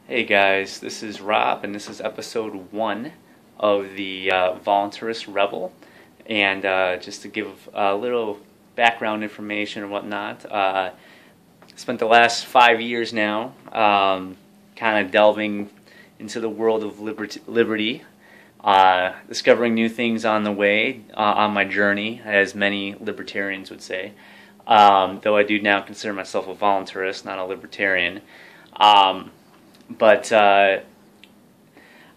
Hey guys, this is Rob, and this is episode 1 of the Voluntarist Rebel. And just to give a little background information and whatnot, spent the last 5 years now kind of delving into the world of liberty, discovering new things on the way, on my journey, as many libertarians would say. Though I do now consider myself a voluntarist, not a libertarian. But I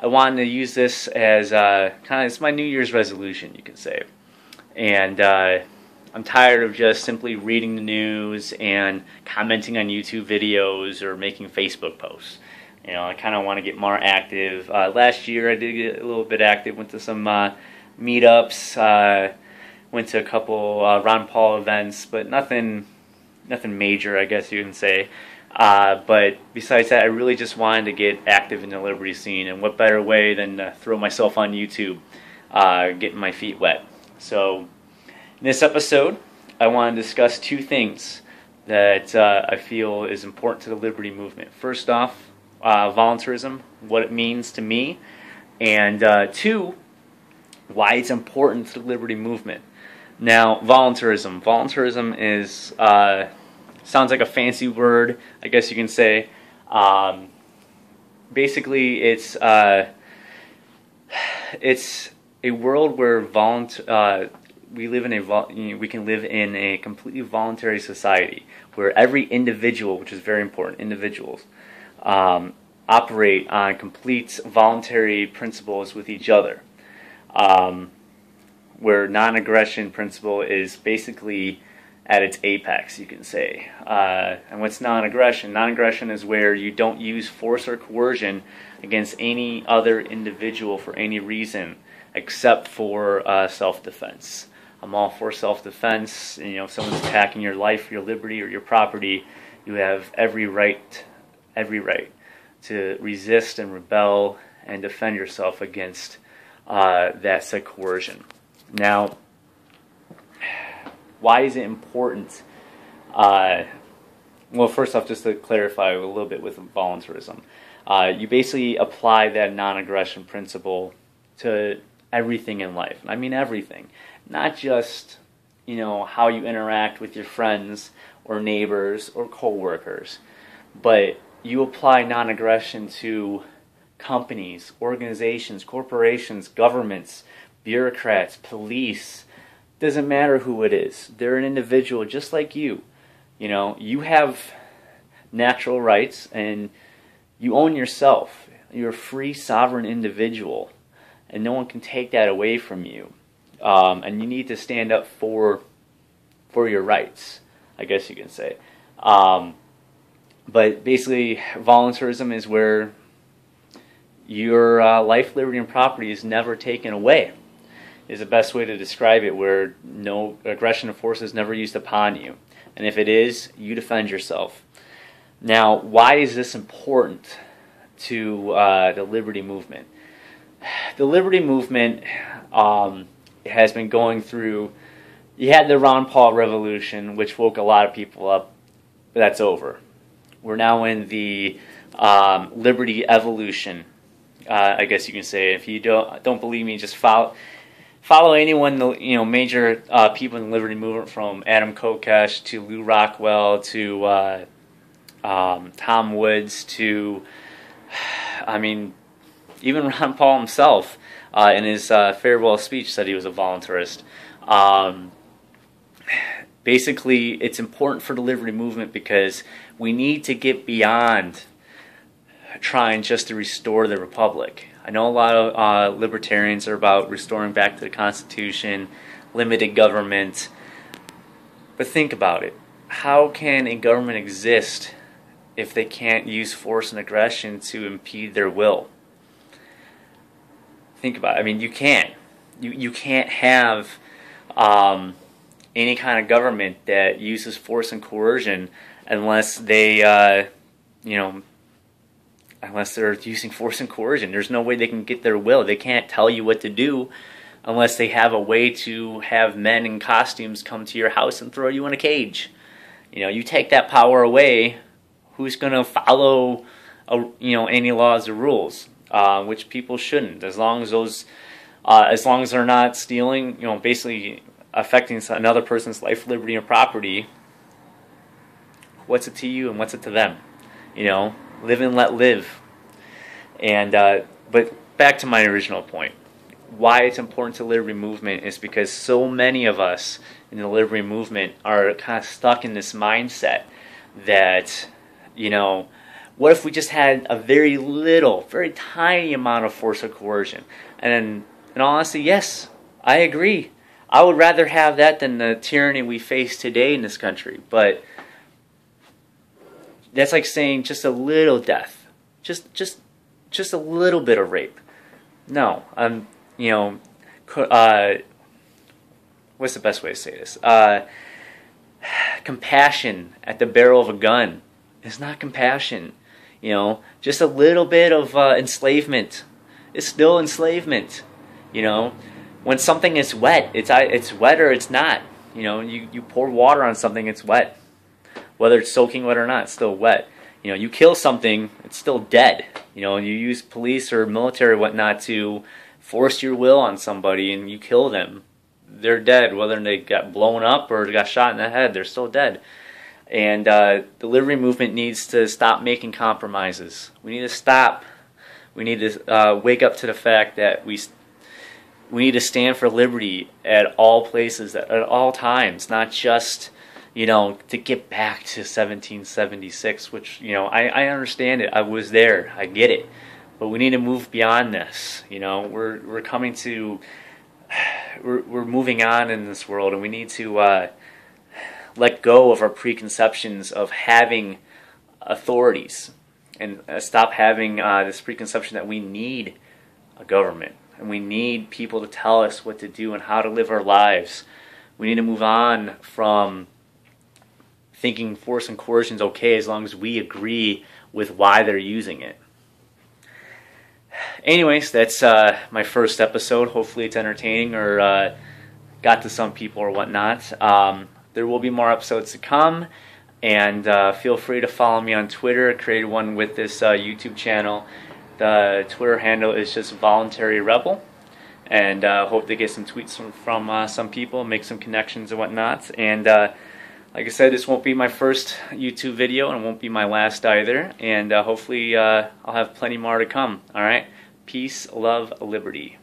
wanted to use this as it's my New Year's resolution, you could say. And I'm tired of just simply reading the news and commenting on YouTube videos or making Facebook posts. You know, I kind of want to get more active. Last year I did get a little bit active, went to some meetups, went to a couple Ron Paul events, but nothing major, I guess you can say. But besides that, I really just wanted to get active in the liberty scene, and what better way than to throw myself on YouTube, getting my feet wet. So in this episode, I want to discuss two things that I feel is important to the liberty movement. First off, voluntarism, what it means to me, and two, why it's important to the liberty movement. Now, voluntarism. Voluntarism is sounds like a fancy word, I guess you can say. Basically, it's a world where we can live in a completely voluntary society where every individual, which is very important, individuals operate on complete voluntary principles with each other. Where non-aggression principle is basically at its apex, you can say. And what's non-aggression? Non-aggression is where you don't use force or coercion against any other individual for any reason except for self-defense. I'm all for self-defense. You know, if someone's attacking your life, your liberty, or your property, you have every right to resist and rebel and defend yourself against that said coercion. Now, why is it important? Well, first off, just to clarify a little bit with voluntarism, you basically apply that non-aggression principle to everything in life. I mean everything, not just how you interact with your friends or neighbors or co-workers, but you apply non-aggression to companies, organizations, corporations, governments, bureaucrats, police. Doesn't matter who it is. They're an individual just like you. You have natural rights and you own yourself. You're a free, sovereign individual, and no one can take that away from you. And you need to stand up for your rights, I guess you can say. But basically, voluntarism is where your life, liberty, and property is never taken away. Is the best way to describe it, where no aggression or force is never used upon you. And if it is, you defend yourself. Now, why is this important to the liberty movement? The liberty movement has been going through, you had the Ron Paul revolution, which woke a lot of people up, but that's over. We're now in the liberty evolution, I guess you can say. If you don't believe me, just follow anyone, major people in the liberty movement, from Adam Kokesh to Lou Rockwell to Tom Woods to, even Ron Paul himself in his farewell speech said he was a voluntarist. Basically, it's important for the liberty movement because we need to get beyond trying just to restore the republic. I know a lot of libertarians are about restoring back to the Constitution, limited government, but think about it. How can a government exist if they can't use force and aggression to impede their will? Think about it. You can't. You can't have any kind of government that uses force and coercion unless they, unless they're using force and coercion. There's no way they can get their will. They can't tell you what to do unless they have a way to have men in costumes come to your house and throw you in a cage. You take that power away, who's going to follow any laws or rules, which people shouldn't, as long as they're not stealing, basically affecting another person's life, liberty, and property. What's it to you and what's it to them? Live and let live. And but back to my original point. Why it's important to the liberty movement is because so many of us in the liberty movement are kind of stuck in this mindset that, what if we just had a very little, very tiny amount of force or coercion? And in all honesty, yes, I agree. I would rather have that than the tyranny we face today in this country. But that's like saying just a little death, just a little bit of rape. No, what's the best way to say this? Compassion at the barrel of a gun is not compassion. Just a little bit of enslavement is still enslavement. When something is wet, it's wet or it's not. You pour water on something, it's wet. Whether it's soaking wet or not, it's still wet. You kill something, it's still dead. You use police or military or whatnot to force your will on somebody and you kill them. They're dead. Whether they got blown up or got shot in the head, they're still dead. And the liberty movement needs to stop making compromises. We need to stop. We need to wake up to the fact that we need to stand for liberty at all places, at all times, not just to get back to 1776, which, I understand it. I was there. I get it. But we need to move beyond this. We're coming to, we're moving on in this world, and we need to let go of our preconceptions of having authorities and stop having this preconception that we need a government and we need people to tell us what to do and how to live our lives. We need to move on from thinking force and coercion is okay as long as we agree with why they're using it. Anyways, that's my first episode. Hopefully it's entertaining or got to some people or whatnot. There will be more episodes to come, and feel free to follow me on Twitter. I created one with this YouTube channel. The Twitter handle is just Voluntary Rebel, and hope to get some tweets from some people, make some connections and whatnot. And like I said, this won't be my first YouTube video, and it won't be my last either. And hopefully I'll have plenty more to come. All right? Peace, love, liberty.